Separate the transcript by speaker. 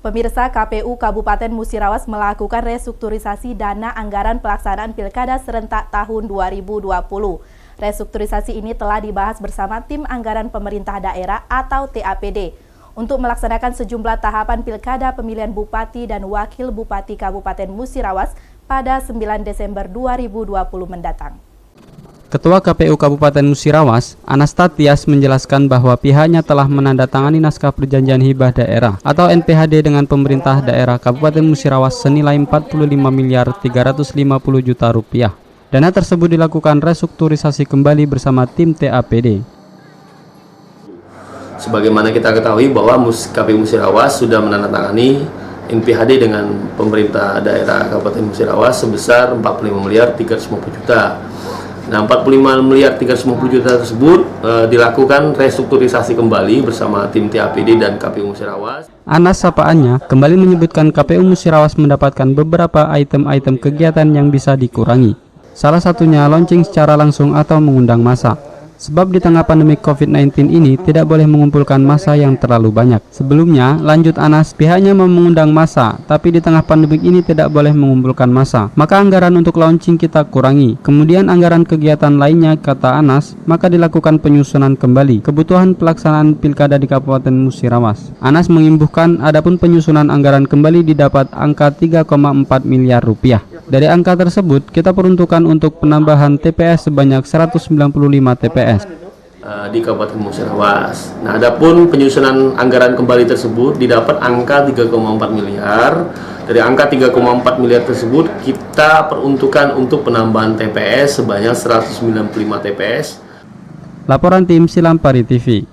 Speaker 1: Pemirsa, KPU Kabupaten Musirawas melakukan restrukturisasi dana anggaran pelaksanaan Pilkada serentak tahun 2020. Restrukturisasi ini telah dibahas bersama Tim Anggaran Pemerintah Daerah atau TAPD untuk melaksanakan sejumlah tahapan Pilkada pemilihan Bupati dan Wakil Bupati Kabupaten Musirawas pada 9 Desember 2020 mendatang.
Speaker 2: Ketua KPU Kabupaten Musirawas, Anastatias menjelaskan bahwa pihaknya telah menandatangani naskah perjanjian hibah daerah atau NPHD dengan pemerintah daerah Kabupaten Musirawas senilai 45 miliar 350 juta rupiah. Dana tersebut dilakukan restrukturisasi kembali bersama tim TAPD.
Speaker 3: Sebagaimana kita ketahui bahwa KPU Musirawas sudah menandatangani NPHD dengan pemerintah daerah Kabupaten Musirawas sebesar 45 miliar 350 juta. Nah, 45 miliar 350 juta tersebut dilakukan restrukturisasi kembali bersama tim TAPD dan KPU Musirawas.
Speaker 2: Anas sapaannya kembali menyebutkan KPU Musirawas mendapatkan beberapa item-item kegiatan yang bisa dikurangi. Salah satunya launching secara langsung atau mengundang massa. Sebab di tengah pandemi COVID-19 ini tidak boleh mengumpulkan massa yang terlalu banyak. Sebelumnya, lanjut Anas, pihaknya mau mengundang massa, tapi di tengah pandemi ini tidak boleh mengumpulkan massa. Maka anggaran untuk launching kita kurangi. Kemudian anggaran kegiatan lainnya, kata Anas, maka dilakukan penyusunan kembali kebutuhan pelaksanaan Pilkada di Kabupaten Musirawas. Anas mengimbuhkan adapun penyusunan anggaran kembali didapat angka 3,4 miliar rupiah. Dari angka tersebut, kita peruntukan untuk penambahan TPS sebanyak 195 TPS
Speaker 3: di Kabupaten Musirawas. Nah, adapun penyusunan anggaran kembali tersebut didapat angka 3,4 miliar. Dari angka 3,4 miliar tersebut kita peruntukan untuk penambahan TPS sebanyak 195 TPS.
Speaker 2: Laporan tim Silampari TV.